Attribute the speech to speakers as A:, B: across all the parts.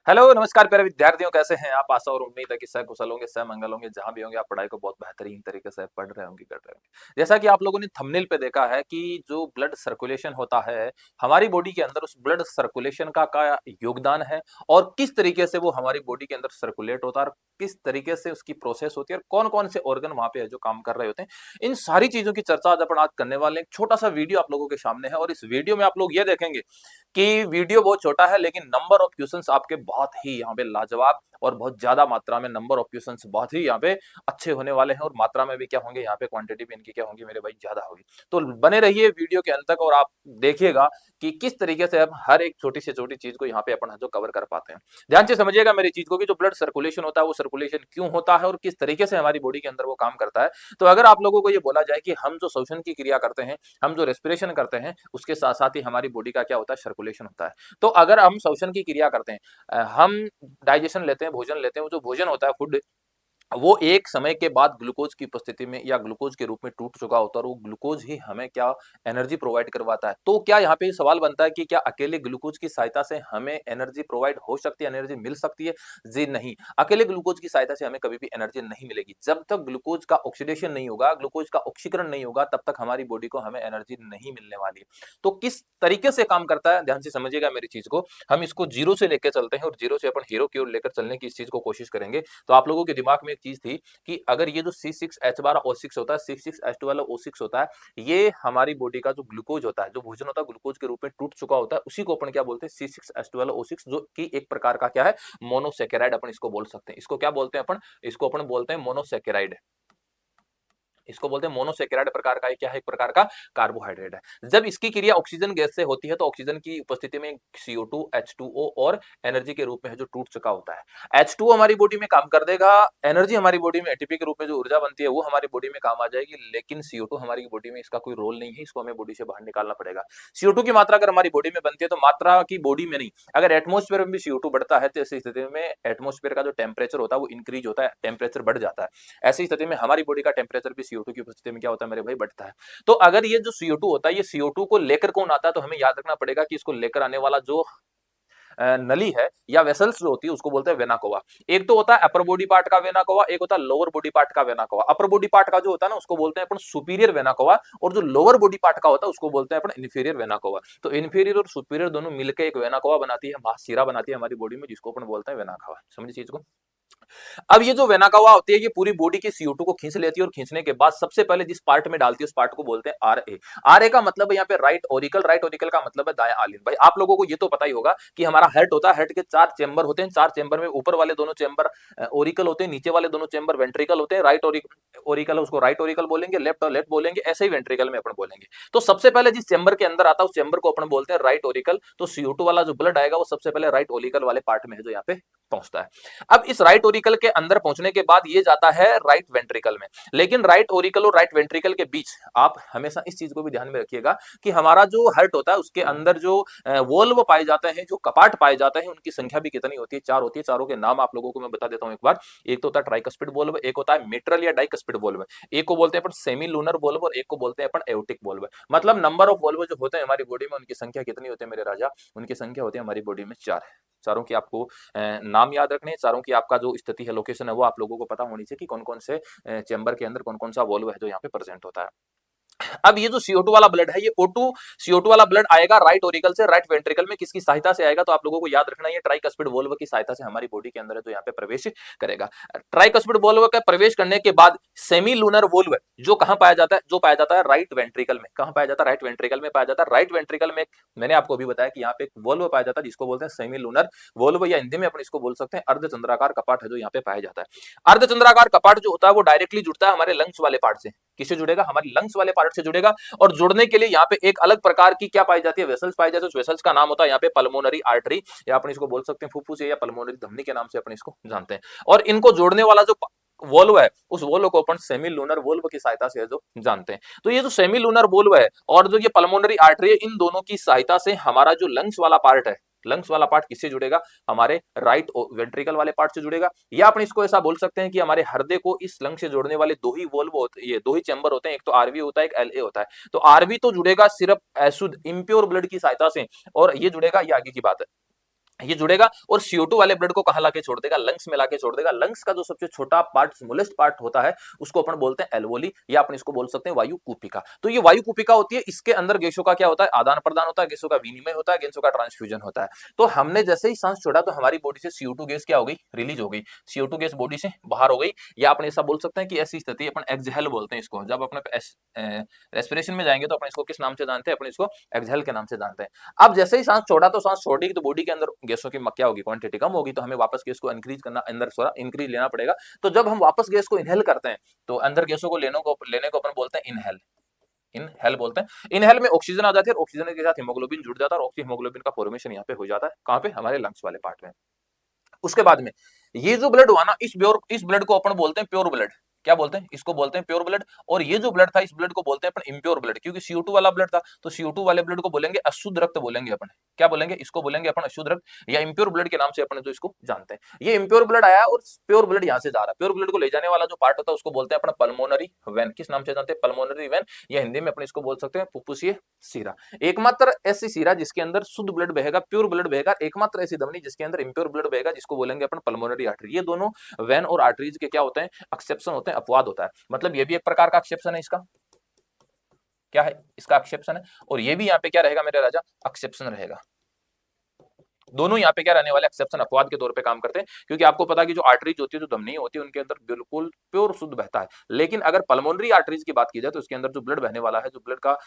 A: Hello नमस्कार प्यारे विद्यार्थियों, कैसे हैं आप। आशा और उम्मीद है कि सब कुशल होंगे, सब मंगल होंगे। जहां भी होंगे आप पढ़ाई को बहुत बेहतरीन तरीके से पढ़ रहे होंगे, कर रहे होंगे। जैसा कि आप लोगों ने थंबनेल पे देखा है कि जो ब्लड सर्कुलेशन होता है हमारी बॉडी के अंदर, उस ब्लड सर्कुलेशन का योगदान है और किस तरीके से वो हमारी बॉडी के अंदर सर्कुलेट होता है और किस तरीके से उसकी प्रोसेस होती है और कौन कौन से ऑर्गन वहां पे है जो काम कर रहे होते हैं। इन सारी चीजों की चर्चा आज करने वाले हैं। एक छोटा सा वीडियो आप लोगों के सामने है और इस वीडियो में आप लोग ये देखेंगे कि वीडियो बहुत छोटा है लेकिन नंबर ऑफ क्वेश्चंस आपके बहुत ही यहाँ पे लाजवाब और बहुत ज्यादा मात्रा में नंबर ऑफ क्वेश्चंस बहुत ही यहाँ पे अच्छे होने वाले हैं और मात्रा में भी क्या होंगे, यहाँ पे क्वांटिटी भी इनकी क्या होंगी मेरे भाई, ज्यादा होगी। तो बने रहिए वीडियो के अंत तक और आप देखिएगा कि किस तरीके से हम हर एक छोटी से छोटी चीज को यहाँ पे अपन जो कवर कर पाते हैं। ध्यान से समझिएगा मेरी चीज को कि जो ब्लड सर्कुलेशन होता है वो सर्कुलेशन क्यों होता है और किस तरीके से हमारी बॉडी के अंदर वो काम करता है। तो अगर आप लोगों को ये बोला जाए कि हम जो श्वसन की क्रिया करते हैं, हम जो रेस्पिरेशन करते हैं, उसके साथ साथ ही हमारी बॉडी का क्या होता है, सर्कुलेशन होता है। तो अगर हम श्वसन की क्रिया करते हैं, हम डाइजेशन लेते हैं, भोजन लेते हैं, वो जो भोजन होता है, फूड, वो एक समय के बाद ग्लूकोज की उपस्थिति में या ग्लूकोज के रूप में टूट चुका होता है और वो ग्लूकोज ही हमें क्या एनर्जी प्रोवाइड करवाता है। तो क्या यहाँ पे सवाल बनता है कि क्या अकेले ग्लूकोज की सहायता से हमें एनर्जी प्रोवाइड हो सकती है, एनर्जी मिल सकती है? जी नहीं, अकेले ग्लूकोज की सहायता से हमें कभी भी एनर्जी नहीं मिलेगी। जब तक ग्लूकोज का ऑक्सीडेशन नहीं होगा, ग्लूकोज का ऑक्सीकरण नहीं होगा, तब तक हमारी बॉडी को हमें एनर्जी नहीं मिलने वाली है। तो किस तरीके से काम करता है, ध्यान से समझिएगा मेरी चीज को। हम इसको जीरो से लेकर चलते हैं और जीरो से अपन हीरो की ओर लेकर चलने की इस चीज को कोशिश करेंगे। तो आप लोगों के दिमाग में एक चीज थी कि अगर ये जो C6H12O6 होता है, C6H12O6 होता है, ये हमारी बॉडी का जो ग्लूकोज होता है, जो भोजन होता है, ग्लूकोज के रूप में टूट चुका होता है, उसी को अपन क्या बोलते हैं, C6H12O6, जो कि एक प्रकार का क्या है, मोनोसेकेराइड अपन इसको बोल सकते हैं। इसको क्या बोलते हैं अपन, इसको अपन बोलते हैं मोनोसेकेराइड। इसको बोलते हैं मोनोसेकेराइड प्रकार का, ये क्या है, एक प्रकार का कार्बोहाइड्रेट है। जब इसकी क्रिया ऑक्सीजन गैस से होती है तो ऑक्सीजन की उपस्थिति में CO2 H2O और एनर्जी के रूप में है जो टूट चुका होता है। H2O हमारी बॉडी में काम कर देगा, एनर्जी हमारी बॉडी में एटीपी के रूप में जो ऊर्जा बनती है वो हमारी बॉडी में काम आ जाएगी, लेकिन CO2 हमारी बॉडी में इसका कोई रोल नहीं है, इसको हमें बॉडी से बाहर निकालना पड़ेगा। CO2 की मात्रा अगर हमारी बॉडी में बनती है तो मात्रा की बॉडी में नहीं, अगर एटमोस्फेयर में भी CO2 बढ़ता है तो ऐसी स्थिति में एटमोस्फेयर का जो टेम्परेचर होता है वो इंक्रीज होता है, टेम्परेचर बढ़ जाता है। ऐसी स्थिति में हमारी बॉडी का टेम्परेचर भी CO2 की उपस्थिति में क्या होता है मेरे भाई, बढ़ता है। तो अगर ये जो CO2 होता है, ये CO2 को लेकर कौन आता है, तो हमें याद रखना पड़ेगा कि इसको लेकर आने वाला जो नली है या वेसल्स जो होती है उसको बोलते हैं वेना कोवा। एक तो होता है अपर बॉडी पार्ट का वेना कोवा, एक होता है लोअर बॉडी पार्ट का vena cava. Upper body part का जो होता है ना उसको बोलते हैं अपन सुपीरियर वेना कोवा और जो लोअर बॉडी पार्ट का होता है उसको बोलते हैं अपन इन्फीरियर वेना कोवा। तो इन्फीरियर और सुपीरियर दोनों मिलकर एक वेना कोवा बनाती है, महाशिरा बनाती है हमारी बॉडी में, जिसको अपन बोलते हैं वेना कोवा। समझिए चीज को। अब ये जो वेनाकावा होती है ये पूरी बॉडी के CO2 को खींच लेती है और खींचने के बाद सबसे पहले जिस पार्ट में डालती है उस पार्ट को बोलते हैं RA। RA का मतलब है यहाँ पे राइट ओरिकल, राइट ओरिकल का मतलब है दायां आलिन। भाई आप लोगों को ये तो पता ही होगा कि हमारा हार्ट होता है, हार्ट के 4 चेंबर होते हैं, 4 चेंबर में ऊपर वाले दोनों चेंबर ओरिकल होते हैं, नीचे वाले दोनों चेंबर वेंट्रिकल होते हैं। राइट ओरिकल उसको राइट ओरिकल बोलेंगे, लेफ्ट और लेफ्ट बोलेंगे, ऐसे ही वेंट्रिकल में अपन बोलेंगे। तो सबसे पहले जिस चेंबर के अंदर आता है उस चेंबर को अपन बोलते हैं राइट ओरिकल। तो CO2 वाला जो ब्लड आएगा वो सबसे पहले राइट ओरिकल वाले पार्ट में है जो यहाँ पे पहुंचता है। अब इस राइट ओरिकल के अंदर पहुंचने के बाद ये जाता है राइट वेंट्रिकल में। लेकिन राइट ओरिकल और राइट वेंट्रिकल के बीच आप हमेशा इस चीज को भी ध्यान में रखिएगा कि हमारा जो हार्ट होता है उसके अंदर जो वोल्व पाए जाते हैं, जो कपाट पाए जाते हैं, उनकी संख्या भी कितनी होती है, 4 होती है। चारों के नाम आप लोगों को मैं बता देता हूं एक बार। एक तो होता है ट्राइकस्पिड वोल्व, एक होता है मिट्रल या डाइकस्पिड वोल्व, एक को बोलते हैं अपन सेमी लूनर वोल्व और एक को बोलते हैं अपन एओटिक वोल्व। मतलब नंबर ऑफ वोल्व जो होते हैं हमारी बॉडी में उनकी संख्या कितनी होती है मेरे राजा, उनकी संख्या होती है हमारी बॉडी में 4 है। चारों की आपको नाम याद रखने, चारों की आपका जो स्थिति है, लोकेशन है, वो आप लोगों को पता होनी चाहिए कि कौन कौन से चेंबर के अंदर कौन कौन सा वॉल्व है जो यहाँ पे प्रेजेंट होता है। अब ये जो CO2 वाला ब्लड है, ये O2 CO2 वाला ब्लड आएगा राइट ओरिकल से राइट वेंट्रिकल में, किसकी सहायता से आएगा, तो आप लोगों को याद रखना ये ट्राइकस्पिड वोल्व की सहायता से हमारी बॉडी के अंदर है जो यहाँ पे प्रवेश करेगा। ट्राइकस्पिड वोल्व का प्रवेश करने के बाद सेमी लूनर वोल्व जो कहां पाया जाता है, जो पाया जाता है राइट वेंट्रिकल में। कहां पाया जाता है, राइट वेंट्रिकल में पाया जाता है। राइट वेंट्रिकल में मैंने आपको अभी बताया कि यहाँ पे एक वोल्व पाया जाता है जिसको बोलते हैं सेमी लूनर वोल्व, या हिंदी में अपन इसको बोल सकते हैं अर्धचंद्राकार कपाट है जो यहाँ पे पाया जाता है। अर्धचंद्राकार कपाट जो होता है वो डायरेक्टली जुड़ता है हमारे लंग्स वाले पार्ट से। किससे जुड़ेगा, हमारे लंग्स वाले पार्ट से जुड़ेगा। और जुड़ने के लिए यहाँ पे एक अलग प्रकार की क्या पाई जाती है, वेसल्स पाई जाती है। उस वेसल्स का नाम होता है यहाँ पे पल्मोनरी आर्टरी, या अपन इसको बोल सकते हैं फुफ्फुस या पल्मोनरी धमनी के नाम से अपन इसको जानते हैं। और इनको जोड़ने वाला जो वोल्व है उस वोल्व को अपन सेमी लूनर वोल्व की सहायता से जो जानते हैं। तो ये जो सेमी लूनर वोल्व है और जो ये पल्मोनरी आर्टरी है, इन दोनों की सहायता से हमारा जो लंग्स वाला पार्ट है, लंग्स वाला पार्ट किससे जुड़ेगा, हमारे राइट वेंट्रिकल वाले पार्ट से जुड़ेगा। या अपन इसको ऐसा बोल सकते हैं कि हमारे हृदय को इस लंग से जोड़ने वाले दो ही वोल्व होते, ये दो ही चैम्बर होते हैं, एक तो आरवी होता है, एक एलए होता है। तो आरवी तो जुड़ेगा सिर्फ अशुद्ध इम्प्योर ब्लड की सहायता से, और ये जुड़ेगा, ये आगे की बात है, ये जुड़ेगा और CO2 वाले ब्लड को कहां लाके छोड़ देगा, लंग्स में लाके छोड़ देगा। लंग्स का जो सबसे छोटा पार्ट, स्मॉलेस्ट पार्ट होता है, उसको अपन बोलते हैं एल्वोली, या अपन इसको बोल सकते हैं वायु कूपिका। तो ये वायु कूपिका होती है, इसके अंदर गैसों का क्या होता है, आदान प्रदान होता है, गैसों का विनिमय होता है, गैसों का ट्रांसफ्यूजन होता है। तो हमने जैसे ही सांस छोड़ा तो हमारी बॉडी से CO2 गैस क्या हो गई, रिलीज हो गई, CO2 गैस बॉडी से बाहर हो गई। या अपन ऐसा बोल सकते हैं कि ऐसी स्थिति अपन एक्सहेल बोलते हैं इसको, जब अपने रेस्पिरेशन में जाएंगे तो अपन इसको किस नाम से जानते हैं, अपन इसको एक्सहेल के नाम से जानते हैं। अब जैसे ही सांस छोड़ा तो सांस छोड़ी तो बॉडी के अंदर गैसों की क्या होगी, क्वांटिटी कम होगी, तो हमें वापस गैस को इंक्रीज करना, अंदर इंक्रीज लेना पड़ेगा। तो जब हम वापस गैस को इनहेल करते हैं तो अंदर गैसों को लेने को अपन बोलते हैं इनहेल, इनहेल बोलते हैं। इनहेल में ऑक्सीजन आ जाती है और ऑक्सीजन के साथ हीमोग्लोबिन जुड़ जाता है और हीमोग्लोबिन का फॉर्मेशन यहाँ पे हो जाता है, कहाँ पे, हमारे लंग्स वाले पार्ट में। उसके बाद में ये जो ब्लड हुआ ना, इस ब्लड को अपन बोलते हैं प्योर ब्लड। क्या बोलते हैं, इसको बोलते हैं प्योर ब्लड। और ये जो ब्लड था, इस ब्लड को बोलते हैं अपन इम्प्योर ब्लड, क्योंकि CO2 वाला ब्लड था, तो CO2 वाले ब्लड को बोलेंगे अशुद्ध रक्त बोलेंगे अपन। क्या बोलेंगे, इसको बोलेंगे अपन अशुद्ध रक्त या इम्प्योर ब्लड के नाम से अपन जो इसको जानते हैं। ये इम्प्योर ब्लड आया और प्योर ब्लड यहाँ से जा रहा है। प्योर ब्लड को ले जाने वाला जो पार्ट होता है उसको बोलते हैं अपन पल्मोनरी वेन। किस नाम से जानते हैं, पल्मोनरी वेन, या हिंदी में अपन इसको बोल सकते हैं फुफ्फुसीय सीरा। एकमात्र ऐसी सीरा जिसके अंदर शुद्ध ब्लड बहेगा, प्योर ब्लड बहेगा, एकमात्र ऐसी धमनी जिसके अंदर इम्प्योर ब्लड बहेगा, जिसको बोलेंगे अपन पल्मोनरी आर्टरी। ये दोनों वेन और आर्टरीज के क्या होते हैं, एक्सेप्शन होते हैं, अपवाद होता है। मतलब ये भी एक प्रकार का एक्सेप्शन है, इसका क्या है, इसका एक्सेप्शन है। और ये भी यहाँ पे क्या रहेगा मेरे राजा, एक्सेप्शन रहेगा। दोनों यहाँ पे क्या रहने वाले, एक्सेप्शन, अपवाद के तौर पे काम करते हैं। क्योंकि आपको पता है कि जो आर्टरीज होती है, जो धमनी होती है, उनके अंदर बिल्कुल प्योर शुद्ध बहता है। लेकिन अगर पल्मोनरी आर्टरीज की बात की जाए तो उसके अंदर जो ब्लड बहने वाला है, जो ब्लड का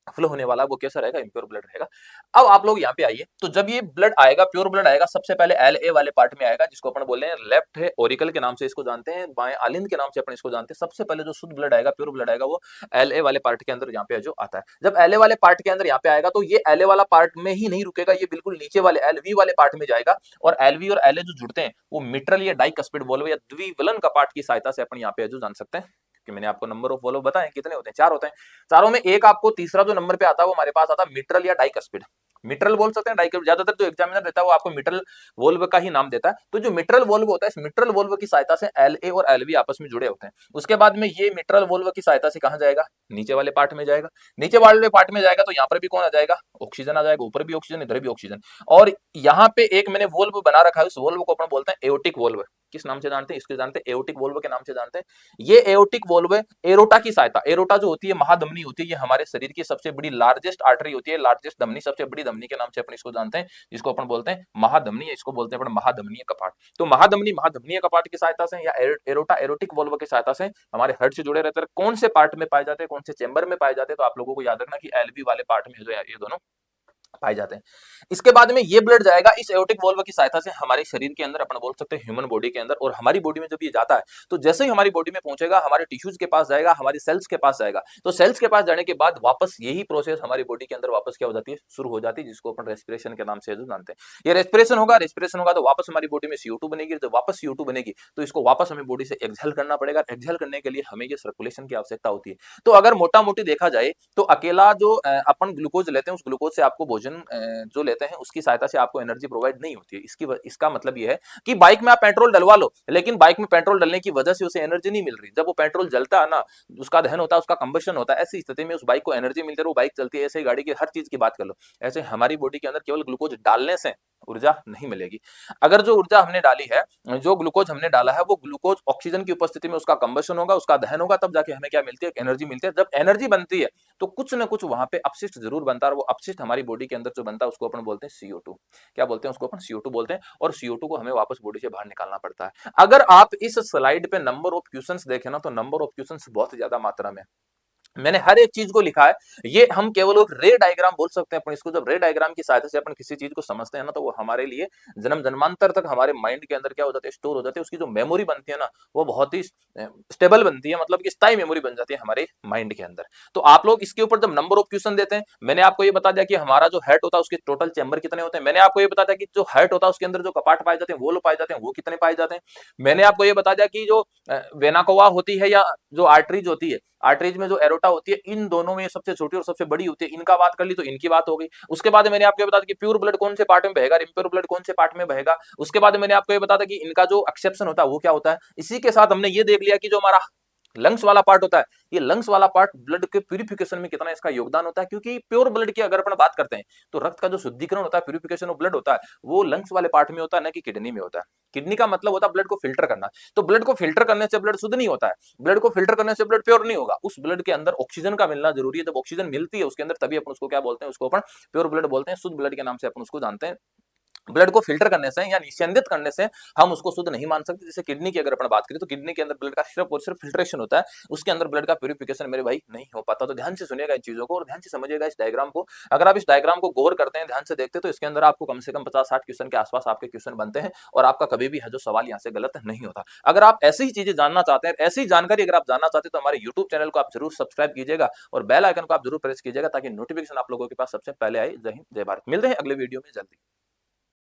A: फ्लो होने वाला, वो कैसा रहेगा, इम्प्योर ब्लड रहेगा। अब आप लोग यहाँ पे आइए, तो जब ये ब्लड आएगा, प्योर ब्लड आएगा, सबसे पहले LA वाले पार्ट में आएगा, जिसको अपन बोल रहे हैं लेफ्ट है ओरिकल के नाम से इसको जानते हैं, बाएं आलिंद के नाम से अपन इसको जानते हैं। सबसे पहले जो शुद्ध ब्लड आएगा, प्योर ब्लड आएगा, वो LA वाले पार्ट के अंदर यहाँ पे जो आता है। जब LA वाले पार्ट के अंदर यहाँ पे आएगा तो ये LA वाला पार्ट में ही नहीं रुकेगा, ये बिल्कुल नीचे वाले LV वाले पार्ट में जाएगा। और LV और LA जो जुड़ते हैं वो मिट्रल या डाइकस्पिड वॉल्व या द्विवलन का पार्ट की सहायता से अपन यहाँ पे जो जान सकते हैं। कि मैंने आपको नंबर ऑफ वॉल्व बताए कितने होते हैं, 4 होते हैं। चारों में एक आपको तीसरा जो नंबर पे आता है वो हमारे पास आता है मिट्रल या डाइकस्पिड। मिट्रल बोल सकते हैं, डाइकस्पिड, ज्यादातर जो एग्जामिनर रहता है वो आपको मिट्रल वॉल्व का ही नाम देता है। तो जो मिट्रल वॉल्व होता है, इस मिट्रल वॉल्व की सहायता से LA और LV आपस में जुड़े होते हैं। उसके बाद में ये मिट्रल वॉल्व की सहायता से कहां जाएगा, नीचे वाले पार्ट में जाएगा। नीचे वाले पार्ट में जाएगा तो यहाँ पर भी कौन आ जाएगा, ऑक्सीजन आ जाएगा, ऊपर भी ऑक्सीजन, इधर भी ऑक्सीजन। और यहाँ पे एक मैंने वॉल्व बना रखा है, उस वॉल्व को अपन बोलते हैं एओटिक वॉल्व। किस नाम से जानते हैं, इसके जानते हैं एओटिक वॉल्व के नाम से जानते हैं। ये एओटिक वॉल्व एरोटा की सहायता, एरोटा जो होती है महाधमनी होती है, ये हमारे शरीर की सबसे बड़ी लार्जेस्ट आर्टरी होती है, लार्जेस्ट धमनी, सबसे बड़ी धमनी के नाम से अपन इसको जानते हैं, जिसको अपन बोलते हैं महाधमनी, इसको बोलते हैं अपन महाधमनीय कपाट। तो महाधमनी, महाधमनीय कपाट की सहायता से या एरोटा, एरोटिक वॉल्व की सहायता से हमारे हार्ट से जुड़े रहते हैं। कौन से पार्ट में पाए जाते हैं, कौन से चेंबर में पाए जाते हैं, तो आप लोगों को याद रखना कि LV वाले पार्ट में जो है ये दोनों पाए जाते हैं। इसके बाद में ये ब्लड जाएगा इस एओर्टिक वॉल्व की सहायता से हमारे शरीर के अंदर, अपन बोल सकते हैं ह्यूमन बॉडी के अंदर। और हमारी बॉडी में जब ये जाता है तो जैसे ही हमारी बॉडी में पहुंचेगा, हमारे टिश्यूज के पास जाएगा, हमारी सेल्स के पास जाएगा। तो सेल्स के पास जाने के बाद वापस यही प्रोसेस हमारी बॉडी के अंदर वापस क्या हो जाती है, शुरू हो जाती है, जिसको अपन रेस्पिरेशन के नाम से जो जानते हैं। ये रेस्पिरेशन होगा, रेस्पिरेशन होगा तो वापस हमारी बॉडी में CO2 बनेगी। जब वापस CO2 बनेगी तो इसको वापस हमें बॉडी से एक्सहेल करना पड़ेगा। एक्सहेल करने के लिए हमें ये सर्कुलेशन की आवश्यकता होती है। तो अगर मोटा मोटी देखा जाए तो अकेला जो अपन ग्लूकोज लेते हैं, उस ग्लूकोज से आपको भोजन जो लेते हैं उसकी सहायता से आपको एनर्जी प्रोवाइड नहीं होती है। इसका मतलब ये है कि बाइक में आप पेट्रोल डलवा लो, लेकिन बाइक में पेट्रोल डलने की वजह से उसे एनर्जी नहीं मिल रही। जब वो पेट्रोल जलता है ना, उसका दहन होता है, उसका कंबशन होता है, ऐसी स्थिति में उस बाइक को एनर्जी मिलती है, वो बाइक चलती है। ऐसे ही गाड़ी की हर चीज की बात कर लो, ऐसे हमारी बॉडी के अंदर केवल ग्लूकोज डालने से ऊर्जा नहीं मिलेगी। अगर जो ऊर्जा हमने डाली है, जो ग्लूकोज हमने डाला है, वो ग्लूकोज ऑक्सीजन की उपस्थिति में उसका कंबशन होगा, उसका दहन होगा, तब जाके हमें क्या मिलती है, एनर्जी मिलती है। जब एनर्जी बनती है तो कुछ ना कुछ वहां पे अपशिष्ट जरूर बनता है, और वो अपशिष्ट हमारी बॉडी के अंदर जो बनता है उसको अपन बोलते हैं CO2। क्या बोलते हैं उसको अपन, CO2 बोलते हैं। और CO2 को हमें वापस बॉडी से बाहर निकालना पड़ता है। अगर आप इस स्लाइड पे नंबर ऑफ क्वेश्चंस देखें ना, तो नंबर ऑफ क्वेश्चंस बहुत ज्यादा मात्रा में, मैंने हर एक चीज को लिखा है। ये हम केवल एक रे डायग्राम बोल सकते हैं अपन इसको। जब रे डायग्राम की सहायता से अपन किसी चीज को समझते हैं ना, तो वो हमारे लिए जन्म जन्मांतर तक हमारे माइंड के अंदर क्या हो जाते हैं, स्टोर हो जाते हैं। उसकी जो मेमोरी बनती है ना, वो बहुत ही स्टेबल बनती है, मतलब कि स्थायी मेमोरी बन जाती है हमारे माइंड के अंदर। तो आप लोग इसके ऊपर जब नंबर ऑफ क्वेश्चन देते हैं, मैंने आपको ये बता दिया कि हमारा जो हार्ट होता है उसके टोटल चैम्बर कितने होते हैं। मैंने आपको ये बता दिया कि जो हार्ट होता है उसके अंदर जो कपाट पाए जाते हैं, वो पाए जाते हैं, वो कितने पाए जाते हैं। मैंने आपको ये बता दिया कि जो वेना कवा होती है या जो आर्टरीज होती है, आर्टरीज में जो एरोटा होती है, इन दोनों में सबसे छोटी और सबसे बड़ी होती है। इनका बात कर ली तो इनकी बात हो गई। उसके बाद मैंने आपको बता दिया कि प्योर ब्लड कौन से पार्ट में बहेगा, इम्प्योर ब्लड कौन से पार्ट में बहेगा। उसके बाद मैंने आपको ये बता दिया कि इनका जो एक्सेप्शन होता है वो क्या होता है। इसी के साथ हमने ये देख लिया कि जो हमारा लंग्स वाला पार्ट होता है, ये लंग्स वाला पार्ट ब्लड के प्यूरिफिकेशन में कितना इसका योगदान होता है, क्योंकि प्योर ब्लड की अगर अपन बात करते हैं तो रक्त का जो शुद्धिकरण होता है, प्यूरिफिकेशन ऑफ ब्लड होता है, वो लंग्स वाले पार्ट में होता है, ना कि किडनी में होता है। किडनी का मतलब होता है ब्लड को फिल्टर करना। तो ब्लड को फिल्टर करने से ब्लड शुद्ध नहीं होता है, ब्लड को फिल्टर करने से ब्लड प्योर नहीं होगा। उस ब्लड के अंदर ऑक्सीजन का मिलना जरूरी है। जब ऑक्सीजन मिलती है उसके अंदर, तभी अपन उसको क्या बोलते हैं, उसको अपन प्योर ब्लड बोलते हैं, शुद्ध ब्लड के नाम से अपन उसको जानते हैं। ब्लड को फिल्टर करने से या निस्यंदित करने से हम उसको शुद्ध नहीं मान सकते। जैसे किडनी की अगर अपन बात करें तो किडनी के अंदर ब्लड का सिर्फ और सिर्फ फिल्ट्रेशन होता है, उसके अंदर ब्लड का प्यूरिफिकेशन मेरे भाई नहीं हो पाता। तो ध्यान से सुनिएगा इन चीजों को और ध्यान से समझिएगा इस डायग्राम को। अगर आप इस डायग्राम को गौर करते हैं, ध्यान से देखते हैं, तो इसके अंदर आपको कम से कम 50-60 क्वेश्चन के आसपास आपके क्वेश्चन बनते हैं और आपका कभी भी है जो सवाल यहाँ से गलत नहीं होता। अगर आप ऐसी ही चीजें जानना चाहते हैं, ऐसी जानकारी अगर आप जानना चाहते हैं, तो हमारे यूट्यूब चैनल को आप जरूर सब्सक्राइब कीजिएगा और बेल आइकन को आप जरूर प्रेस कीजिएगा, ताकि नोटिफिकेशन आप लोगों के पास सबसे पहले आए। जय हिंद, जय भारत। मिलते हैं अगले वीडियो में जल्दी।